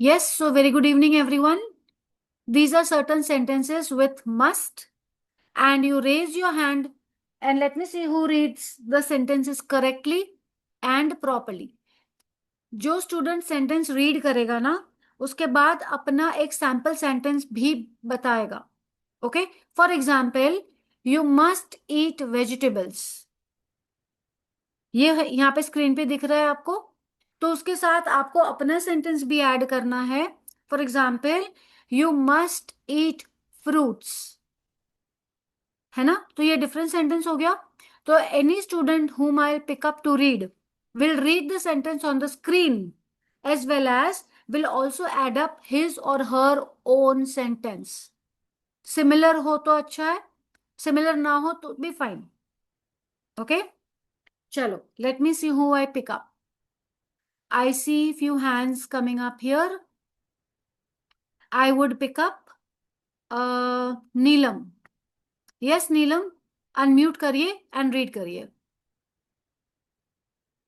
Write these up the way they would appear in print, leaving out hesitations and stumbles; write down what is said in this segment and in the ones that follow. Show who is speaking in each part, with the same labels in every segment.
Speaker 1: Yes, so very good evening, everyone. These are certain sentences with must, and you raise your hand and let me see who reads the sentences correctly and properly. जो student sentence read करेगा ना, उसके बाद अपना एक sample sentence भी बताएगा. Okay, for example, you must eat vegetables. ये यहाँ पे स्क्रीन पे दिख रहा है आपको. तो उसके साथ आपको अपना सेंटेंस भी ऐड करना है. For example, you must eat fruits. है ना? तो ये डिफरेंट सेंटेंस हो गया. तो any student whom I'll pick up to read will read the sentence on the screen as well as will also add up his or her own sentence. Similar हो तो अच्छा है, सिमिलर ना हो तो भी फाइन. ओके, चलो, let me see who I pick up. I see few hands coming up here. I would pick up Neelam. Yes, Neelam, unmute करिए and read करिए.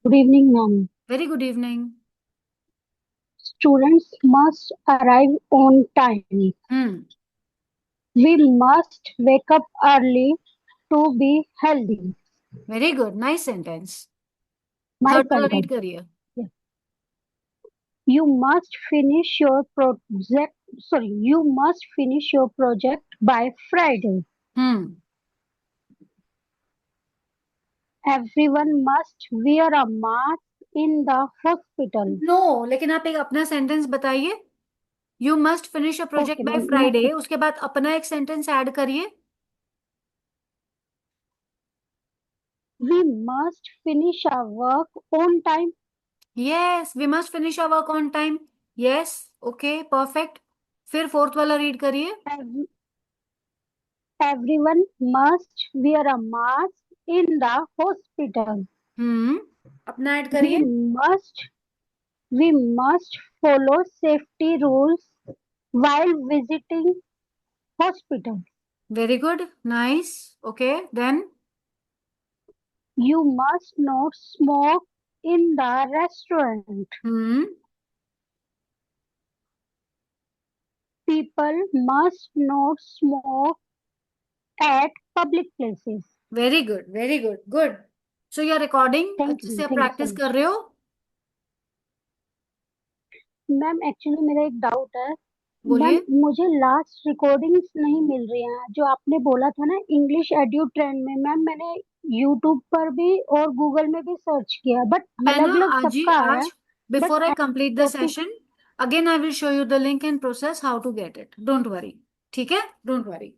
Speaker 2: Good evening, ma'am.
Speaker 1: Very good evening.
Speaker 2: Students must arrive on time. We must wake up early to be healthy.
Speaker 1: Very good. Nice sentence.
Speaker 2: My
Speaker 1: Third वाला read
Speaker 2: sentence.
Speaker 1: करिए.
Speaker 2: Yeah. You must finish your project. You must finish your project by Friday. Everyone must wear a mask in the hospital.
Speaker 1: No, लेकिन आप एक अपना sentence बताइए. You must finish a project
Speaker 2: Okay,
Speaker 1: by
Speaker 2: ma'am.
Speaker 1: Friday, उसके बाद अपना एक sentence add करिए.
Speaker 2: We must finish our work on time.
Speaker 1: Yes, we must finish a work on time. Yes, okay, perfect. फिर फोर्थ वाला read करिए.
Speaker 2: Everyone must wear a mask in the hospital.
Speaker 1: अपना add
Speaker 2: We
Speaker 1: करिए.
Speaker 2: must we must follow safety rules while visiting hospital.
Speaker 1: Very good, nice. Okay, then.
Speaker 2: You must not smoke in the restaurant. People must not smoke at public places.
Speaker 1: Very good, very good, good. So you are recording
Speaker 2: Thank
Speaker 1: अच्छे
Speaker 2: you.
Speaker 1: से
Speaker 2: Thank you so
Speaker 1: practice
Speaker 2: much.
Speaker 1: कर रहे हो.
Speaker 2: Ma'am actually मेरा एक doubt है. Ma'am
Speaker 1: बोलिए.
Speaker 2: मुझे लास्ट रिकॉर्डिंग्स नहीं मिल रही हैं जो आपने बोला था ना इंग्लिश एड्यू ट्रेंड में. मैम मैंने यूट्यूब पर भी और गूगल में भी सर्च किया बट
Speaker 1: मैं ना
Speaker 2: अलग अलग
Speaker 1: आज ही
Speaker 2: सबका आ रहा है.
Speaker 1: आज before I
Speaker 2: but
Speaker 1: complete the session again I will show you the link and process how to get it. Don't worry. ठीक है, don't worry.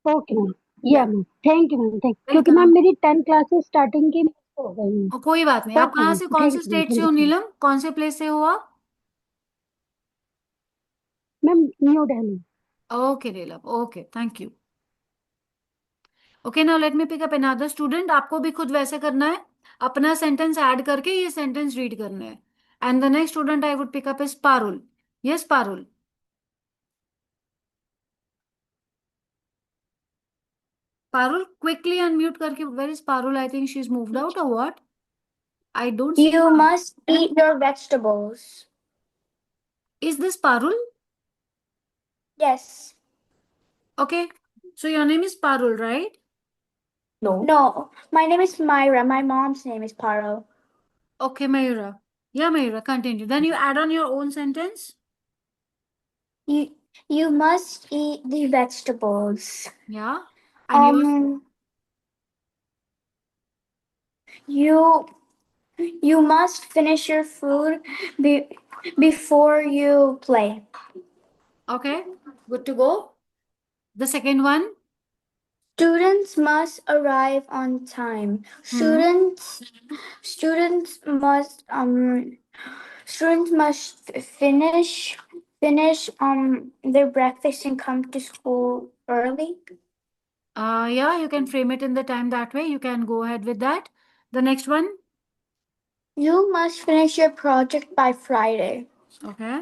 Speaker 2: Okay ma'am.
Speaker 1: Yeah,
Speaker 2: yeah ma'am thank you ma'am. Thank क्योंकि ma'am
Speaker 1: welcome.
Speaker 2: मेरी 10 classes starting की miss हो गई हैं.
Speaker 1: और कोई बात नहीं. आप
Speaker 2: ओके
Speaker 1: कहाँ
Speaker 2: मैम.
Speaker 1: से, कौन से
Speaker 2: थैंक यू मैम.
Speaker 1: स्टेट से
Speaker 2: थैंक
Speaker 1: हो
Speaker 2: यू
Speaker 1: नीलम? कौन से प्लेस से हो आप?
Speaker 2: Ma'am. New Delhi.
Speaker 1: Okay Neelam, okay, thank you. Okay, now let me pick up another student. आपको भी खुद वैसे करना है, अपना सेंटेंस ऐड करके ये सेंटेंस रीड करना है. And the next student I would pick up is Parul. Yes, Parul. Parul, quickly unmute करके. Where is Parul? I think she is moved out और what? I don't see
Speaker 3: You
Speaker 1: her.
Speaker 3: must eat your vegetables.
Speaker 1: Is this Parul?
Speaker 3: Yes.
Speaker 1: Okay. So your name is Parul, right?
Speaker 3: No, my name is Myra. My mom's name is Paro.
Speaker 1: Okay, Mayura. Yeah, Mayura, continue. Then you add on your own sentence.
Speaker 3: You you must eat the vegetables.
Speaker 1: Yeah. And yours?
Speaker 3: You you must finish your food before you play.
Speaker 1: Okay. Good to go. The second one.
Speaker 3: Students must arrive on time. Students must finish their breakfast and come to school early.
Speaker 1: Yeah, you can frame it in the time that way. You can go ahead with that. The next one.
Speaker 3: You must finish your project by Friday.
Speaker 1: Okay.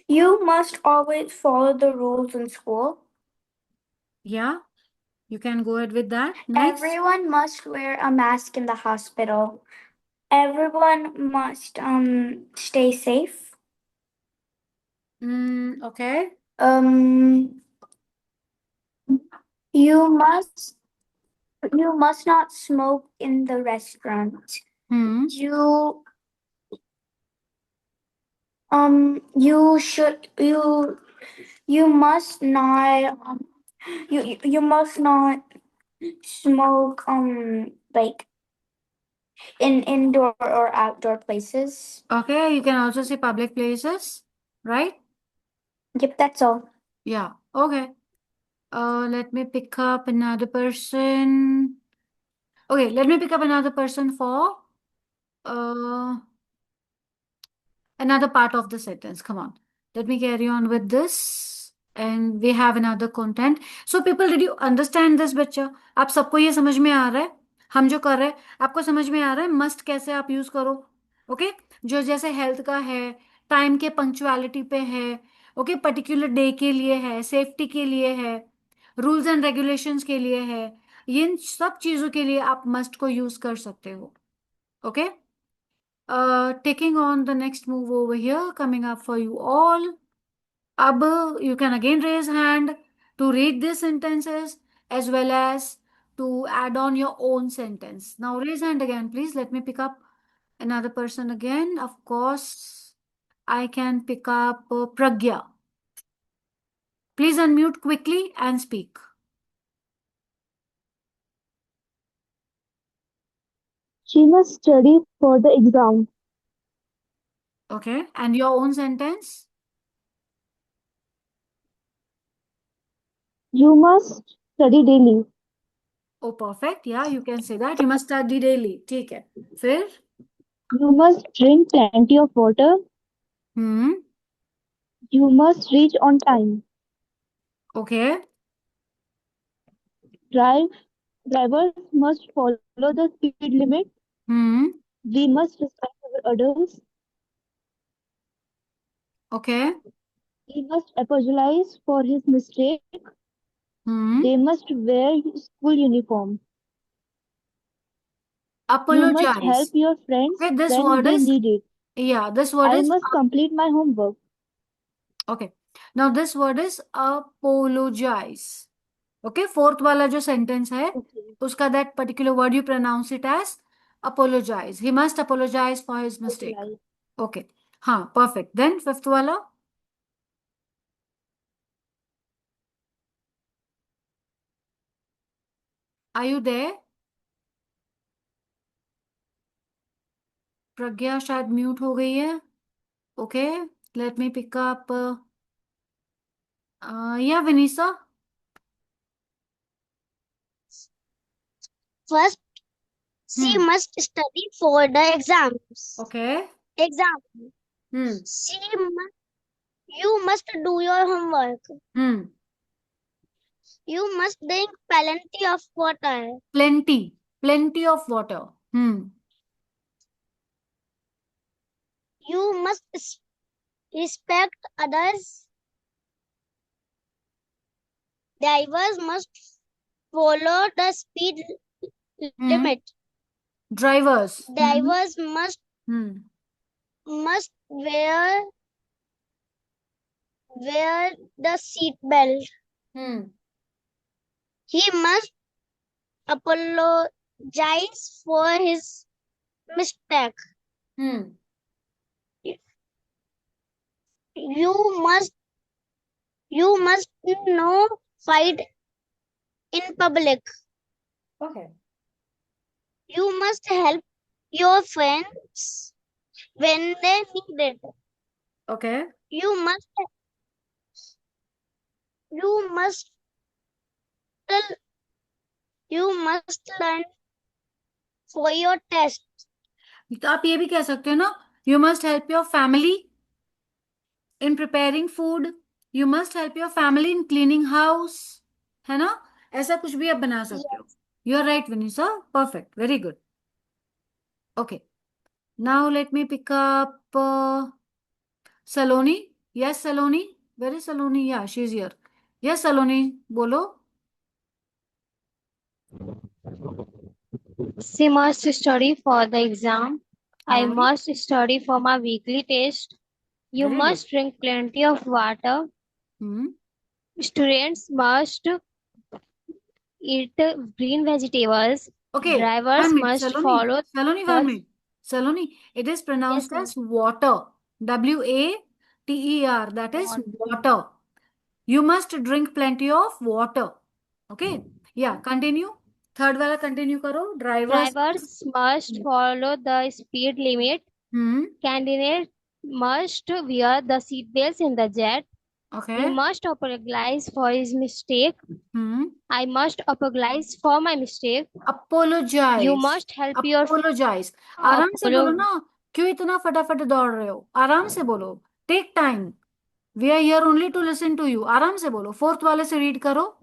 Speaker 3: You must always follow the rules in school.
Speaker 1: Yeah, you can go ahead with that. Next.
Speaker 3: Everyone must wear a mask in the hospital. Everyone must stay safe.
Speaker 1: Okay.
Speaker 3: You must you must not smoke in the restaurant. You you should you must not you must not smoke like in indoor or outdoor places.
Speaker 1: Okay, you can also say public places, right?
Speaker 3: Yep, that's all.
Speaker 1: Yeah. Okay. Let me pick up another person. Okay, let me pick up another person for uh another part of the sentence. Come on. Let me carry on with this. And we have another content. So people, did you understand this बच्चा? आप सबको ये समझ में आ रहा है? हम जो कर रहे हैं आपको समझ में आ रहा है? मस्ट कैसे आप यूज करो? ओके, जो जैसे हेल्थ का है, टाइम के पंक्चुअलिटी पे है, ओके, पर्टिकुलर डे के लिए है, सेफ्टी के लिए है, रूल्स एंड रेगुलेशंस के लिए है, इन सब चीजों के लिए आप मस्ट को यूज कर सकते हो. Okay. Taking on the next move over here, coming up for you all. Ab, you can again raise hand to read these sentences as well as to add on your own sentence. Now raise hand again, please. Let me pick up another person again. Of course, I can pick up Pragya. Please unmute quickly and speak.
Speaker 2: She must study for the exam.
Speaker 1: Okay, and your own sentence?
Speaker 2: You must study daily.
Speaker 1: Oh, perfect. Yeah, you can say that. You must study daily. ठीक है. फिर?
Speaker 2: You must drink plenty of water.
Speaker 1: Hmm.
Speaker 2: You must reach on time.
Speaker 1: Okay.
Speaker 2: Drive Drivers must follow the speed limit.
Speaker 1: Hmm.
Speaker 2: We must respect our adults.
Speaker 1: Okay.
Speaker 2: He must apologize for his mistake.
Speaker 1: Hmm.
Speaker 2: They must wear school uniform. You must help
Speaker 1: Apologize.
Speaker 2: your friends
Speaker 1: Okay, this
Speaker 2: when
Speaker 1: word
Speaker 2: they
Speaker 1: is,
Speaker 2: need it.
Speaker 1: yeah, this word
Speaker 2: I
Speaker 1: is,
Speaker 2: must complete my homework.
Speaker 1: okay. Now this word is apologize. Okay, fourth वाला जो sentence है,
Speaker 2: Okay.
Speaker 1: उसका that particular word you pronounce it as apologize. He must apologize for his mistake.
Speaker 2: Apologize.
Speaker 1: Okay. हाँ, perfect. Then fifth वाला, are you there? प्रज्ञा शायद mute हो गई है. Okay, let me pick up या Vanessa.
Speaker 4: First, she
Speaker 1: hmm.
Speaker 4: must study for the exams.
Speaker 1: Okay.
Speaker 4: Exam.
Speaker 1: Hmm.
Speaker 4: You must do your homework.
Speaker 1: Hmm.
Speaker 4: You must drink plenty of water.
Speaker 1: Plenty of water. Hmm.
Speaker 4: You must respect others. Drivers must follow the speed
Speaker 1: hmm.
Speaker 4: limit.
Speaker 1: Drivers.
Speaker 4: Drivers
Speaker 1: hmm.
Speaker 4: must wear the seat belt.
Speaker 1: Hmm.
Speaker 4: He must apologize for his mistake.
Speaker 1: Hmm.
Speaker 4: You must no fight in public.
Speaker 1: Okay.
Speaker 4: You must help your friends when they need it.
Speaker 1: Okay.
Speaker 4: You must you must you must learn for your test.
Speaker 1: तो आप ये भी कह सकते हो ना, you must help your family in preparing food, you must help your family in cleaning house, है ना? ऐसा कुछ भी आप बना सकते हो. You are right Vanessa, perfect, very good. Okay, now let me pick up Saloni. Yes Saloni, where is Saloni? Yeah she is here. Yes Saloni, बोलो.
Speaker 5: She must study for the exam. I
Speaker 1: Right.
Speaker 5: must study for my weekly test. You
Speaker 1: Very good.
Speaker 5: must drink plenty of water.
Speaker 1: Hmm.
Speaker 5: Students must eat green vegetables.
Speaker 1: Okay,
Speaker 5: Drivers
Speaker 1: 1 minute.
Speaker 5: must
Speaker 1: Saloni.
Speaker 5: follow
Speaker 1: Saloni, 1
Speaker 5: the.
Speaker 1: minute. Saloni, it is
Speaker 5: Yes,
Speaker 1: pronounced
Speaker 5: ma'am.
Speaker 1: as water. Water. That is
Speaker 5: What?
Speaker 1: water. You must drink plenty of water. Okay. Yeah, continue. Third वाला continue करो. Drivers.
Speaker 5: Drivers must follow the speed limit.
Speaker 1: Hmm.
Speaker 5: Candidates must wear the seat belts in the jet. He
Speaker 1: Okay.
Speaker 5: must apologize for his mistake.
Speaker 1: Hmm.
Speaker 5: I must apologize for my mistake. You
Speaker 1: Apologize.
Speaker 5: must help your
Speaker 1: Apologize. आराम से बोलो
Speaker 5: apolo.
Speaker 1: ना. क्यों इतना फटाफट दौड़ रहे हो? आराम से बोलो. Take time. We are here only to listen to you. आराम से बोलो. फोर्थ वाले से रीड करो.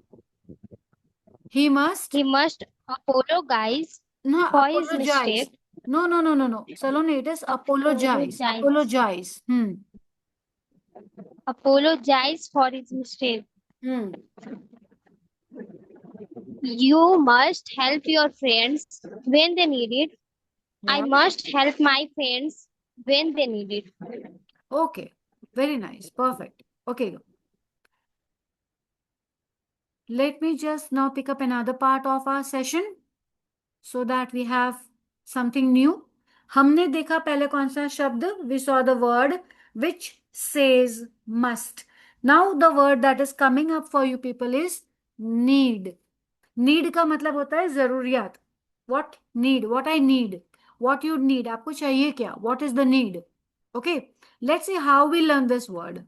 Speaker 1: He must.
Speaker 5: He must apologize
Speaker 1: No,
Speaker 5: for his
Speaker 1: apologize.
Speaker 5: mistake.
Speaker 1: No, no, no, no, no. Saloni, it is apologize.
Speaker 5: Apologize.
Speaker 1: Apologize. Hmm.
Speaker 5: Apologize for his mistake.
Speaker 1: Hmm.
Speaker 5: You must help your friends when they need it. I
Speaker 1: Yeah.
Speaker 5: must help my friends when they need it.
Speaker 1: Okay. Very nice. Perfect. Okay. Let me just now pick up another part of our session so that we have something new. हमने देखा पहले कौन सा शब्द? We saw the word which says must. Now the word that is coming up for you people is need. Need का मतलब होता है जरूरियात. What need? What I need. What you need. आपको चाहिए क्या? What is the need? Okay. Let's see how we learn this word.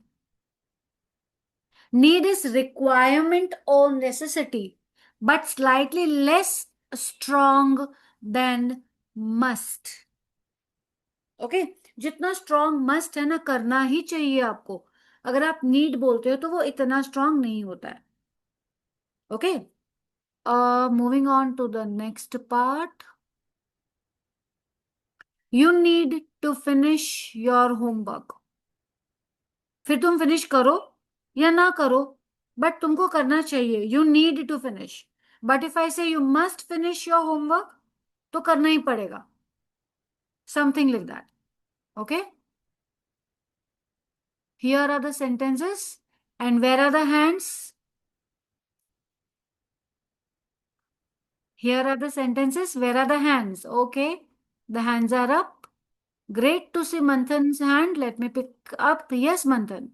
Speaker 1: Need is requirement or necessity, but slightly less strong than must. Okay जितना strong must है ना करना ही चाहिए आपको. अगर आप नीड बोलते हो तो वो इतना स्ट्रांग नहीं होता है. Okay moving on to the next part. You need to finish your homework. फिर तुम फिनिश करो या ना करो बट तुमको करना चाहिए. You need to finish. But if I say you must finish your homework तो करना ही पड़ेगा. Something like that. Okay here are the sentences and where are the hands. Here are the sentences. Where are the hands? Okay, the hands are up. Great to see Manthan's hand. Let me pick up. Yes, Manthan.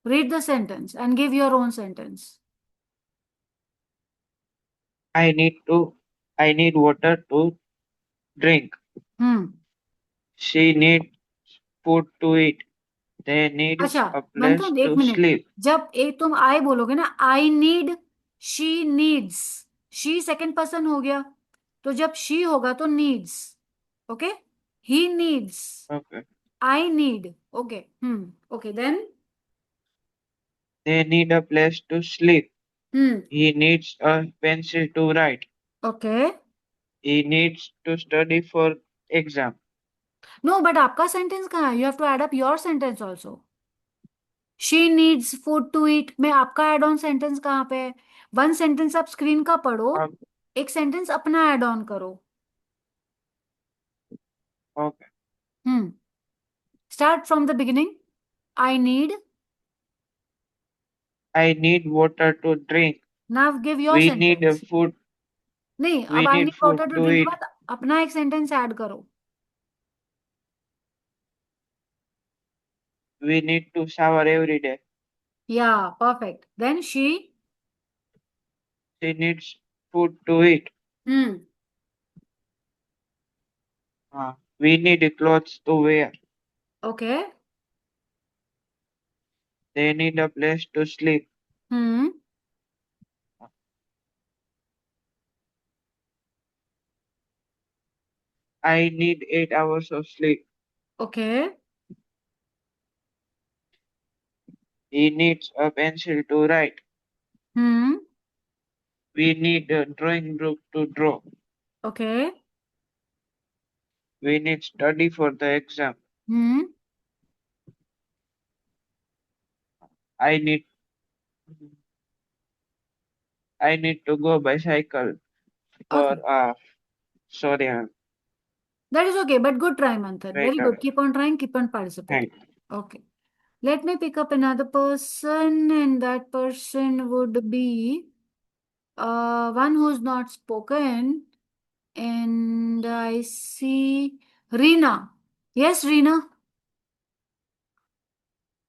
Speaker 1: Read the sentence and give your own sentence.
Speaker 6: I need water to drink.
Speaker 1: Hmm.
Speaker 6: She needs food to eat. They need
Speaker 1: अच्छा
Speaker 6: a place
Speaker 1: मंथन एक
Speaker 6: to
Speaker 1: minute.
Speaker 6: sleep.
Speaker 1: जब एक तुम I बोलोगे ना I need she needs. She second person हो गया तो जब शी होगा तो needs. Okay he needs.
Speaker 6: Okay.
Speaker 1: I need. Okay okay then.
Speaker 6: They need a place to sleep.
Speaker 1: Hmm.
Speaker 6: He needs a pencil to write.
Speaker 1: Okay
Speaker 6: He needs to study for exam.
Speaker 1: No but आपका sentence कहाँ है? You have to add up your sentence also. She needs food to eat में आपका add on sentence कहाँ पे है? One sentence आप screen का पढ़ो.
Speaker 6: Um,
Speaker 1: एक सेंटेंस अपना एड ऑन करो.
Speaker 6: Okay.
Speaker 1: Start from the beginning. I need.
Speaker 6: I need water to drink.
Speaker 1: Now give your
Speaker 6: We need a
Speaker 1: sentence.
Speaker 6: food.
Speaker 1: नहीं
Speaker 6: We
Speaker 1: अब I
Speaker 6: need
Speaker 1: need
Speaker 6: food
Speaker 1: water to
Speaker 6: to
Speaker 1: drink
Speaker 6: eat.
Speaker 1: बाद अपना एक sentence add करो.
Speaker 6: We need to shower every day.
Speaker 1: Yeah perfect. Then she.
Speaker 6: She needs food to eat. We need clothes to wear.
Speaker 1: Okay.
Speaker 6: They need a place to sleep. I need 8 hours of sleep.
Speaker 1: Okay.
Speaker 6: He needs a pencil to write. We need a drawing book to draw.
Speaker 1: Okay.
Speaker 6: We need study for the exam. I need to go by cycle for sorry.
Speaker 1: That is okay, but good try, Manthan.
Speaker 6: Right.
Speaker 1: Very good. Keep on trying, keep on participating.
Speaker 6: Thanks.
Speaker 1: Okay. Let me pick up another person, and that person would be one who's not spoken. And I see Reena. Yes, Reena.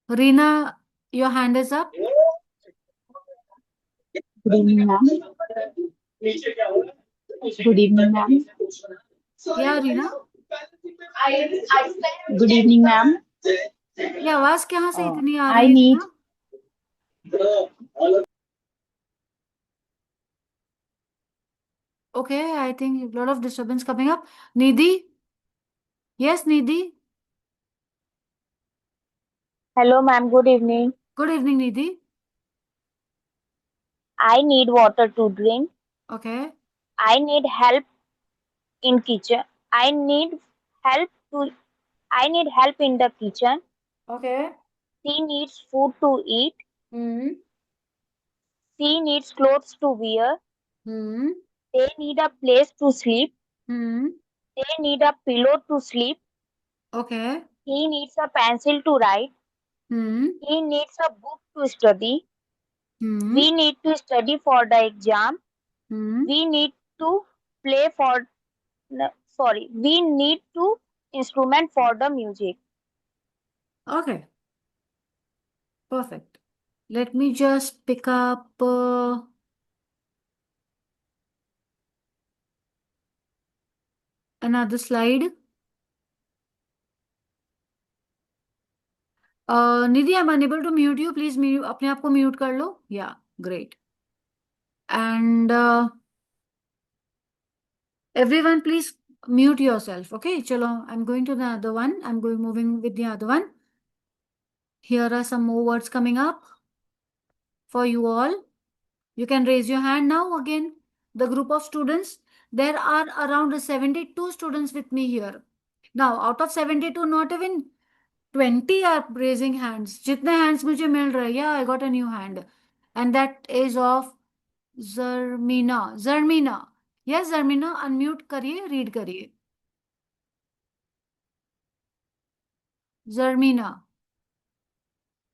Speaker 1: Reena, your hand is up.
Speaker 7: Good evening, ma'am. Good evening, ma'am.
Speaker 1: Yeah, Reena.
Speaker 7: Good evening, ma'am.
Speaker 1: ये आवाज कहाँ से इतनी आ
Speaker 7: I
Speaker 1: रही है
Speaker 7: need
Speaker 1: Reena? Okay, I think a lot of disturbance coming up. Nidhi? Yes, Nidhi.
Speaker 8: Hello, ma'am. Good evening.
Speaker 1: Good evening, Nidhi.
Speaker 8: I need water to drink.
Speaker 1: Okay.
Speaker 8: I need help in kitchen. I need help to. I need help in the kitchen.
Speaker 1: Okay.
Speaker 8: She needs food to eat.
Speaker 1: Hmm.
Speaker 8: She needs clothes to wear.
Speaker 1: Hmm.
Speaker 8: They need a place to sleep.
Speaker 1: Hmm.
Speaker 8: They need a pillow to sleep.
Speaker 1: Okay.
Speaker 8: He needs a pencil to write.
Speaker 1: Hmm.
Speaker 8: He needs a book to study.
Speaker 1: Hmm.
Speaker 8: We need to study for the exam.
Speaker 1: Hmm.
Speaker 8: We need to play for. No, sorry. We need to instrument for the music.
Speaker 1: Okay. Perfect. Let me just pick up another slide. Nidhi, I'm unable to mute you. Please mute, अपने आप को mute कर लो. Yeah, great. And everyone, please mute yourself. Okay, chalo. I'm going to the other one. I'm going moving with the other one. Here are some more words coming up for you all. You can raise your hand now again. The group of students. There are around 72 students with me here. Now, out of 72, not even 20 are raising hands. जितने hands मुझे मिल रहे हैं. Yeah, I got a new hand. And that is of Zarmina. Zarmina. Yes, Zarmina, unmute करिए, read करिए. Zarmina.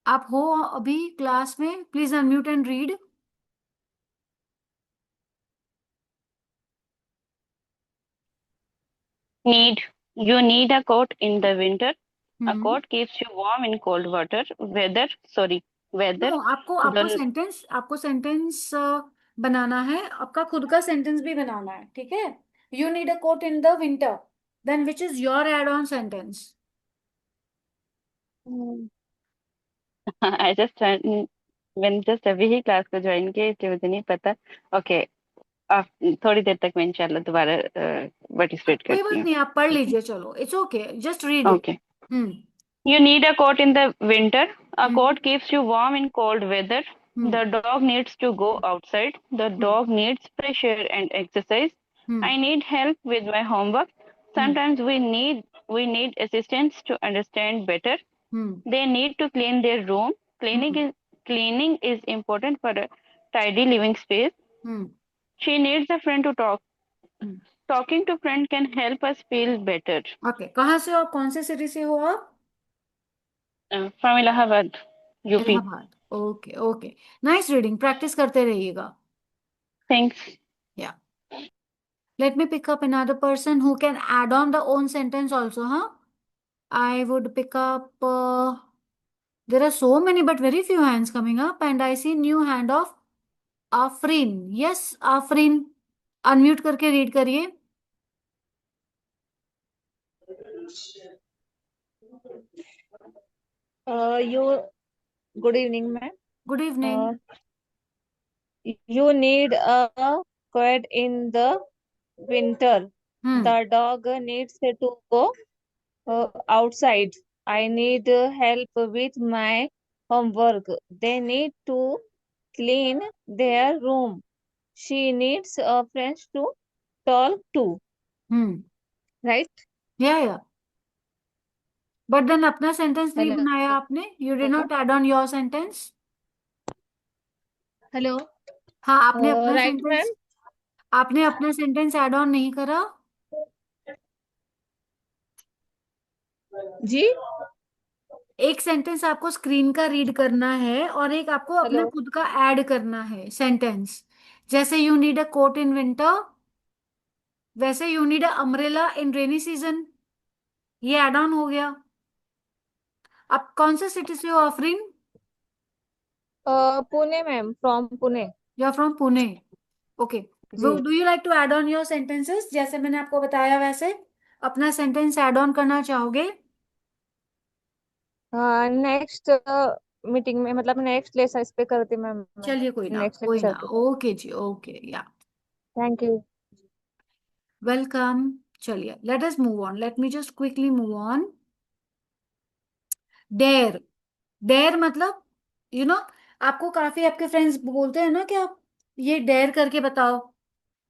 Speaker 1: आप हो अभी class में? Please unmute and read.
Speaker 9: You need a coat in the winter. A
Speaker 1: hmm.
Speaker 9: coat keeps you warm in cold weather.
Speaker 1: No, आपको
Speaker 9: The
Speaker 1: sentence बनाना है. आपका खुद का सेंटेंस भी बनाना है. ठीक है. You need a coat in the winter. Then which is your add on sentence?
Speaker 9: I just when just अभी ही क्लास को ज्वाइन किया इसलिए मुझे नहीं पता. ओके, आप थोड़ी देर तक मैं इंशाल्लाह दोबारा पार्टिसिपेट
Speaker 1: कोई
Speaker 9: करती
Speaker 1: बात
Speaker 9: हूँ.
Speaker 1: नहीं, आप पढ़ लीजिए. चलो, it's okay, just read it.
Speaker 9: Okay.
Speaker 1: Hmm.
Speaker 9: You need a coat in the winter. A
Speaker 1: hmm.
Speaker 9: coat keeps you warm in cold weather.
Speaker 1: Hmm.
Speaker 9: The dog needs to go outside. The
Speaker 1: hmm.
Speaker 9: dog needs fresh air and exercise.
Speaker 1: Hmm.
Speaker 9: I need help with my homework.
Speaker 1: Hmm.
Speaker 9: Sometimes we need assistance to understand better.
Speaker 1: Hmm.
Speaker 9: They need to clean their room.
Speaker 1: Hmm.
Speaker 9: Cleaning is important for a tidy living space.
Speaker 1: Hmm.
Speaker 9: She needs a friend to talk.
Speaker 1: Hmm.
Speaker 9: Talking to friend can help us feel better.
Speaker 1: Okay, कहाँ से हो आप? कौन से city से हो आप?
Speaker 9: From Allahabad, UP.
Speaker 1: Allahabad. Okay okay. Nice reading. Practice करते रहिएगा.
Speaker 9: Thanks.
Speaker 1: या. Let me pick up another person who can add on the own sentence also, huh? I would pick up. There are so many, but very few hands coming up, and I see new hand of Afrin. Yes, Afrin. Unmute करके read करिए.
Speaker 10: You good evening, ma'am.
Speaker 1: Good evening.
Speaker 10: You need a coat in the winter.
Speaker 1: Hmm.
Speaker 10: The dog needs to go outside. I need help with my homework. They need to clean their room. She needs a friend to talk to.
Speaker 1: Hmm.
Speaker 10: Right?
Speaker 1: Yeah. But then अपना sentence नहीं
Speaker 10: Hello.
Speaker 1: बनाया आपने. You did not add on your sentence.
Speaker 10: Hello.
Speaker 1: हाँ, आपने अपना
Speaker 10: Right, ma'am.
Speaker 1: sentence. आपने अपना sentence add on नहीं करा.
Speaker 10: जी।
Speaker 1: एक सेंटेंस आपको स्क्रीन का रीड करना है और एक आपको अपना
Speaker 10: हेलो।
Speaker 1: खुद का ऐड करना है सेंटेंस। जैसे you need a coat in winter, वैसे you need a umbrella in rainy season. ये एड ऑन हो गया। आप कौन से सिटी से हो Aafreen?
Speaker 10: Pune ma'am, from Pune.
Speaker 1: You are from Pune. Okay.
Speaker 10: जी।
Speaker 1: Do you like to add on your sentences जैसे मैंने आपको बताया वैसे अपना सेंटेंस ऐड ऑन करना चाहोगे?
Speaker 10: नेक्स्ट मीटिंग में, मतलब नेक्स्ट लेसन इस पे करती मैम मैं।
Speaker 1: चलिए कोई ना
Speaker 10: नेक्स्ट
Speaker 1: कोई
Speaker 10: लेक्चर
Speaker 1: ना।
Speaker 10: पे।
Speaker 1: ओके जी okay yeah
Speaker 10: thank you.
Speaker 1: Welcome. चलिए let us move on, let me just quickly move on. Dare. Dare मतलब आपको काफी आपके फ्रेंड्स बोलते हैं ना कि आप ये डेयर करके बताओ।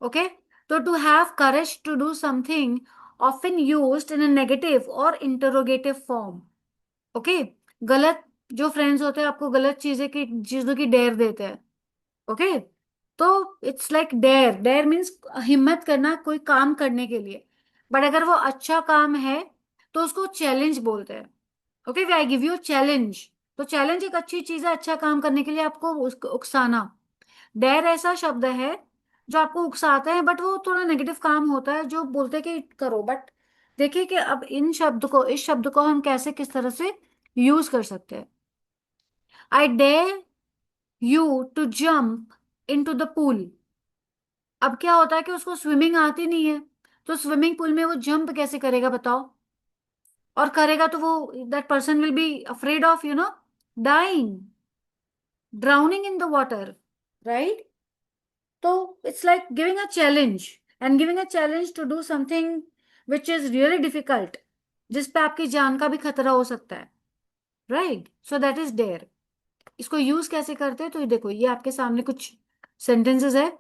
Speaker 1: ओके। तो to have courage to do something often used in a negative or interrogative form. Okay. गलत जो फ्रेंड्स होते हैं आपको गलत चीजों की डेयर देते हैं। ओके। तो it's like dare, dare means हिम्मत करना कोई काम करने के लिए। बट अगर वो अच्छा काम है तो उसको चैलेंज बोलते हैं। Okay, I give you challenge. तो चैलेंज एक अच्छी चीज है अच्छा काम करने के लिए, आपको उसको उकसाना। डेयर ऐसा शब्द है जो आपको उकसाते हैं बट वो थोड़ा नेगेटिव काम होता है जो बोलते हैं कि करो। बट देखिए कि अब इस शब्द को हम कैसे किस तरह से यूज कर सकते हैं। I dare you to jump into the pool. अब क्या होता है कि उसको स्विमिंग आती नहीं है, तो स्विमिंग पूल में वो जंप कैसे करेगा बताओ? और करेगा तो वो that person will be afraid of dying, drowning in the water, right? तो it's like giving a challenge, and giving a challenge to do something which is really difficult, जिस पे आपकी जान का भी खतरा हो सकता है, right? So that is dare. इसको यूज कैसे करते हैं तो ये देखो, ये आपके सामने कुछ सेंटेंसेस है।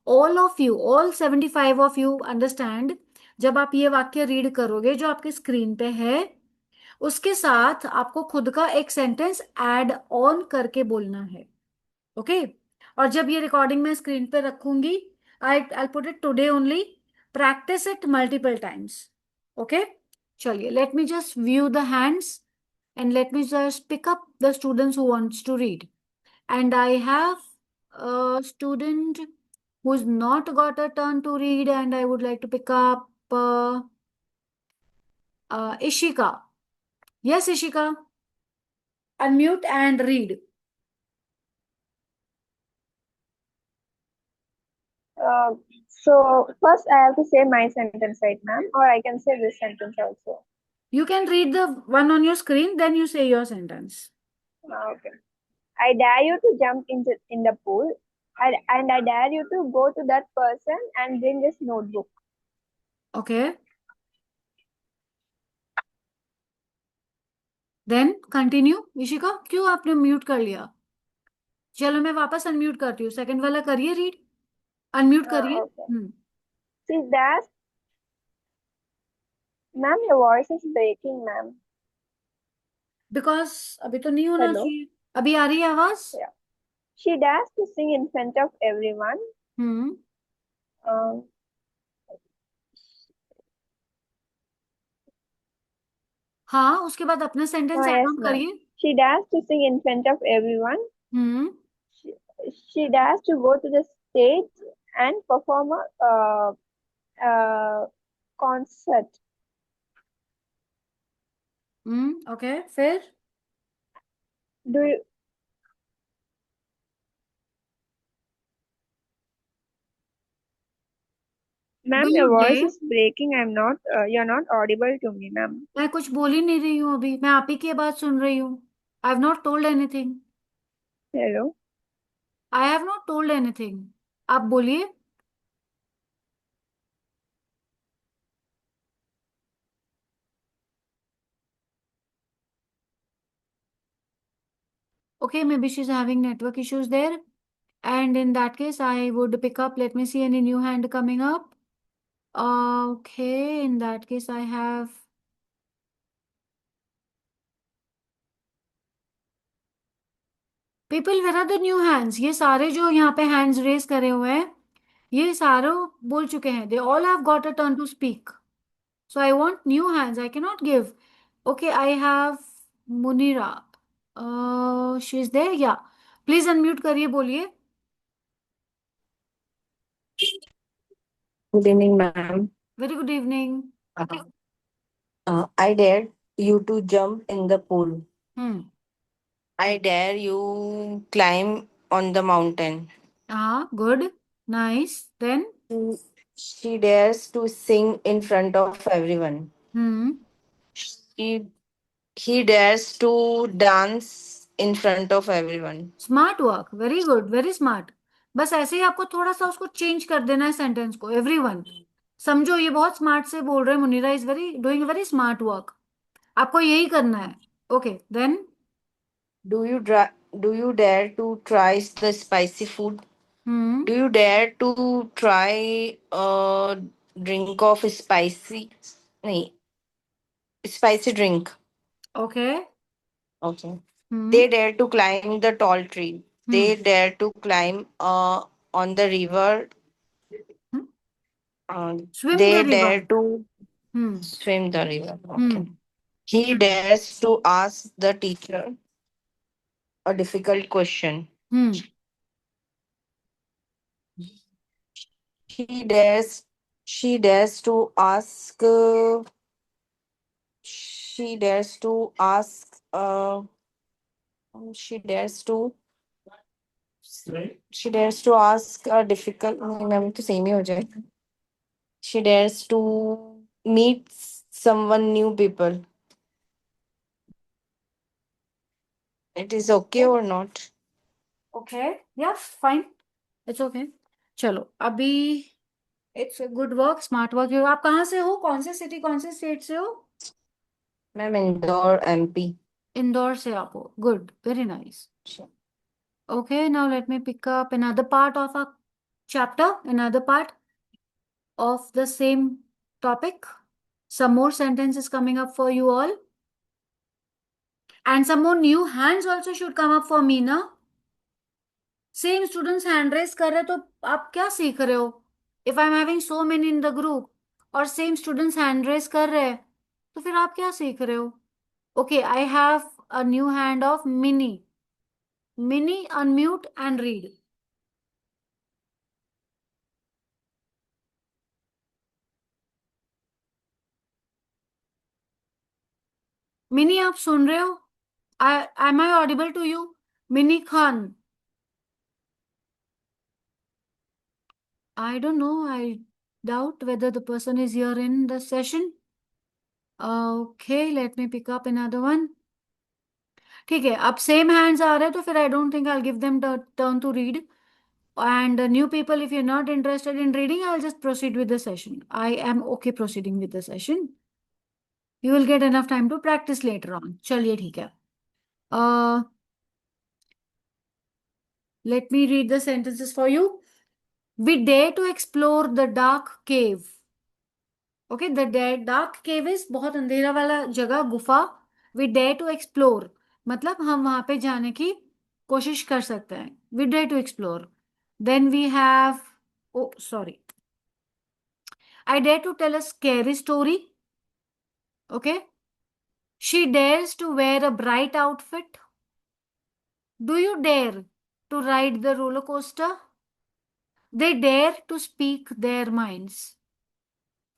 Speaker 1: All of you, all 75 of you understand. जब आप ये वाक्य रीड करोगे जो आपके स्क्रीन पे है, उसके साथ आपको खुद का एक सेंटेंस ऐड ऑन करके बोलना है। ओके। और जब ये रिकॉर्डिंग मैं स्क्रीन पे रखूंगी, I put it today only, practice it multiple times. Okay. चलिए let me just view the hands and let me just pick up the students who wants to read. And I have a student who's not got a turn to read, and I would like to pick up Ishika. Yes, Ishika, unmute and read.
Speaker 11: Uh, so first I have to say my sentence, right, ma'am? Or I can say this sentence also.
Speaker 1: You can read the one on your screen, then you say your sentence.
Speaker 11: Okay. I dare you to jump in the pool, and I dare you to go to that person and bring this notebook.
Speaker 1: Okay. Then continue. Ishika, क्यों आपने mute कर लिया? चलो मैं वापस unmute करती हूँ, second वाला करिए रीड। अनम्यूट करिए।
Speaker 11: Okay. See that, ma'am, your voice is breaking, ma'am.
Speaker 1: Because अभी तो नहीं होना
Speaker 11: Hello.
Speaker 1: चाहिए। अभी आ रही है आवाज?
Speaker 11: Yeah. She dares to sing in front of everyone. Um,
Speaker 1: हाँ, उसके बाद अपना sentence add
Speaker 11: yes,
Speaker 1: on
Speaker 11: ma'am.
Speaker 1: करिए।
Speaker 11: She dares to sing in front of everyone.
Speaker 1: Hmm.
Speaker 11: She dares to go to the stage and perform a concert.
Speaker 1: Okay, फिर?
Speaker 11: Do you, ma'am,
Speaker 1: do you
Speaker 11: your voice
Speaker 1: dare?
Speaker 11: is breaking. You're not audible to me, ma'am.
Speaker 1: मैं कुछ बोल ही नहीं रही हूँ अभी, मैं आप ही की बात सुन रही हूँ। I have not told anything.
Speaker 11: Hello.
Speaker 1: I have not told anything. आप बोलिए। Okay, maybe she's having network issues there. And in that case, I would pick up. Let me see any new hand coming up. Okay, in that case, I have. People, where are the new hands? ये सारे जो यहाँ पे hands raise करे हुए हैं, ये सारे बोल चुके हैं. They all have got a turn to speak. So I want new hands. I cannot give Okay, I have Munira. She is there? Yeah. Please unmute करिए, बोलिए.
Speaker 12: Good evening, ma'am.
Speaker 1: Very good evening.
Speaker 12: I dare you to jump in the pool.
Speaker 1: Hmm.
Speaker 12: I dare you climb on the mountain.
Speaker 1: Good. Nice. Then.
Speaker 12: She dares to sing in front of everyone.
Speaker 1: Hmm.
Speaker 12: He, he dares to dance in front of everyone.
Speaker 1: Smart work, very good, very smart. बस ऐसे ही आपको थोड़ा सा उसको change कर देना है sentence को. एवरीवन, समझो ये बहुत स्मार्ट से बोल रहे हैं. Munira is very doing very smart work. आपको यही करना है. Okay then.
Speaker 12: Do you dare to try the spicy food?
Speaker 1: Hmm.
Speaker 12: Do you dare to try a drink of spicy? nahi, spicy drink.
Speaker 1: Okay.
Speaker 12: Okay.
Speaker 1: Hmm.
Speaker 12: They dare to climb the tall tree. They dare to climb on the river.
Speaker 1: Swim the
Speaker 12: They
Speaker 1: river.
Speaker 12: dare to
Speaker 1: hmm.
Speaker 12: swim the river. Okay.
Speaker 1: Hmm.
Speaker 12: He dares to ask the teacher a difficult question.
Speaker 1: Hmm.
Speaker 12: He dares. She dares to ask. She dares to ask. She dares to. She dares to ask a difficult. Ma'am तो same ही हो जाए. She dares to meet someone new people. It is okay or not?
Speaker 1: Okay. या fine. It's okay. चलो अभी. It's good work, smart work. आप कहाँ से हो? कौन से सिटी, कौन से स्टेट से हो?
Speaker 12: Ma'am Indore MP.
Speaker 1: इंदौर से आप हो. Good, very nice. Okay, now let me pick up another part of our chapter, another part of the same topic. Some more sentences coming up for you all. And some more new hands also should come up for me, na? Same students hand raise कर रहे तो आप क्या सीख रहे हो? If I'm having so many in the group और same students hand raise कर रहे हैं तो फिर आप क्या सीख रहे हो? Okay, I have a new hand of Mini. Mini, unmute and read. Mini आप सुन रहे हो? Am I audible to you? Mini Khan. I don't know. I doubt whether the person is here in the session. Okay, let me pick up another one. ठीक है, अब same hands आ रहे हैं तो फिर I don't think I give them turn to read. And new people, if you're not interested in reading, I'll just proceed with the session. I am okay proceeding with the session. You will get enough time to practice later on. चलिए ठीक है. Let me read the sentences for you. We dare to explore the dark cave. Okay, the dark cave is बहुत अंधेरा वाला जगह, गुफा. We dare to explore मतलब हम वहां पे जाने की कोशिश कर सकते हैं. We dare to explore. Then we have, oh sorry, I dare to tell a scary story. Okay. She dares to wear a bright outfit. Do you dare to ride the roller coaster? They dare to speak their minds.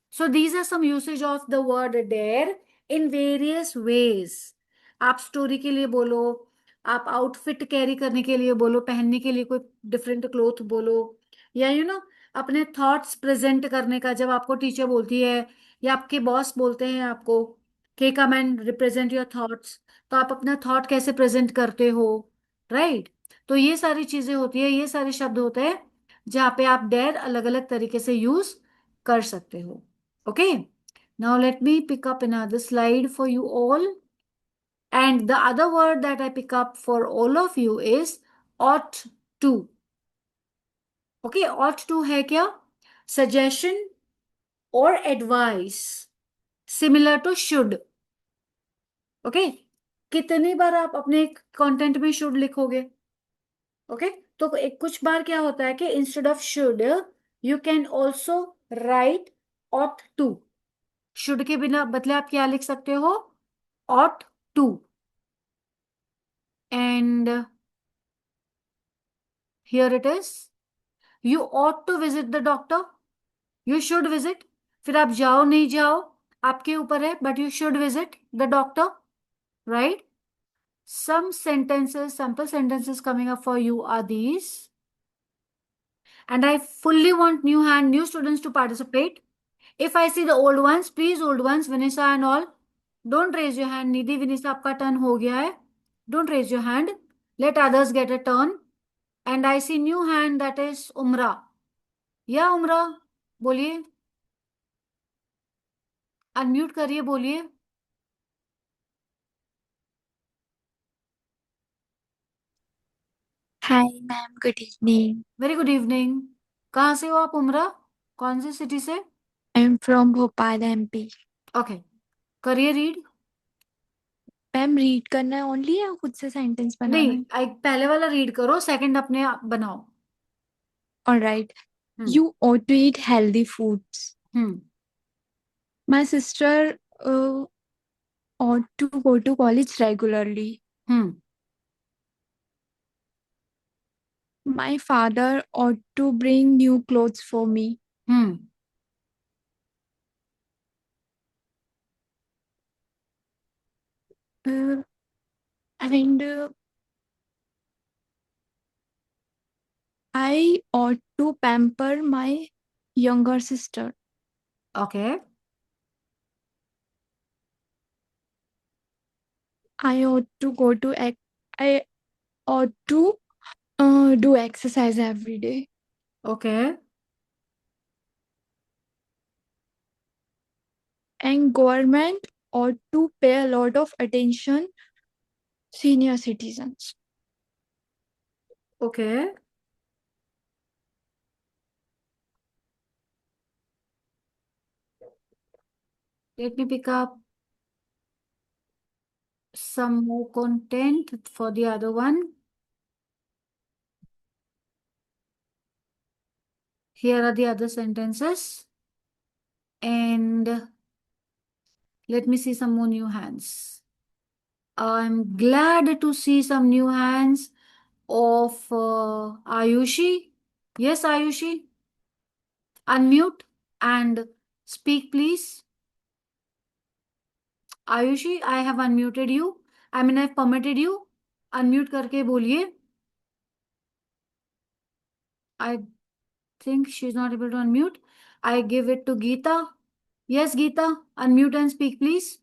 Speaker 1: So these are some usage of the word dare in various ways. आप story के लिए बोलो, आप outfit carry करने के लिए बोलो, पहनने के लिए कोई डिफरेंट क्लोथ बोलो, या अपने थॉट्स प्रेजेंट करने का जब आपको टीचर बोलती है या आपके बॉस बोलते हैं आपको कि come and represent your thoughts, तो आप अपना थॉट कैसे प्रेजेंट करते हो, राइट? तो ये सारी चीजें होती है, ये सारे शब्द होते हैं जहाँ पे आप डेयर अलग अलग तरीके से यूज कर सकते हो. Okay, now let me pick up another slide for you all. And the other word that I pick up for all of you is ought to. Okay, ought to है क्या? Suggestion or advice similar to should. Okay, कितनी बार आप अपने content में should लिखोगे? Okay, तो एक कुछ बार क्या होता है कि instead of should you can also write ought to. Should के बिना बदले आप क्या लिख सकते हो? ought to. And here it is. You ought to visit the doctor. You should visit. फिर आप जाओ नहीं जाओ आपके ऊपर है, but you should visit the doctor, right? Some sentences, sample sentences coming up for you are these. And I fully want new students to participate. If I see the old ones, please old ones, Vanessa and all, don't raise your hand. Nidhi, Vanessa, आपका turn हो गया है. Don't raise your hand. Let others get a turn. And I see new hand, that is Umra. Yeah, Umra, बोलिए. Unmute करिए, बोलिए.
Speaker 3: Hi, ma'am. Good evening.
Speaker 1: Very good evening. कहाँ से हो आप उमरा? कौन सी सिटी से?
Speaker 3: I'm from Bhopal, MP.
Speaker 1: Okay, करिए रीड.
Speaker 3: मैम रीड करना है ओनली या खुद से सेंटेंस बनाना
Speaker 1: नहीं,
Speaker 3: है?
Speaker 1: पहले वाला रीड करो, सेकंड अपने आप बनाओ.
Speaker 3: Alright.
Speaker 1: Hmm.
Speaker 3: You ought to eat healthy foods.
Speaker 1: Hmm.
Speaker 3: My sister ought to go to college regularly.
Speaker 1: Hmm.
Speaker 3: My father ought to bring new clothes for me.
Speaker 1: Hmm.
Speaker 3: And I ought to pamper my younger sister.
Speaker 1: Okay.
Speaker 3: I ought to do exercise every day.
Speaker 1: Okay.
Speaker 3: And government ought to pay a lot of attention senior citizens.
Speaker 1: Okay. Let me pick up some more content for the other one. Here are the other sentences. And let me see some more new hands. I'm glad to see some new hands of Ayushi. Yes, Ayushi. Unmute and speak, please. Ayushi, I have unmuted you. I mean, I've permitted you. Unmute करके बोलिए. I think she's not able to unmute. I give it to Geeta. Yes, Geeta, unmute and speak, please.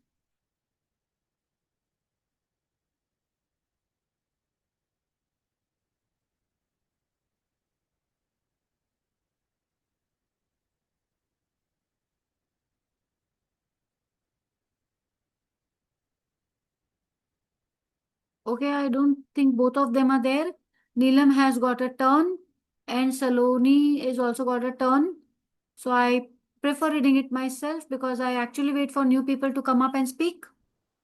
Speaker 1: Okay, I don't think both of them are there. Neelam has got a turn and Saloni is also got a turn. So I prefer reading it myself because I actually wait for new people to come up and speak.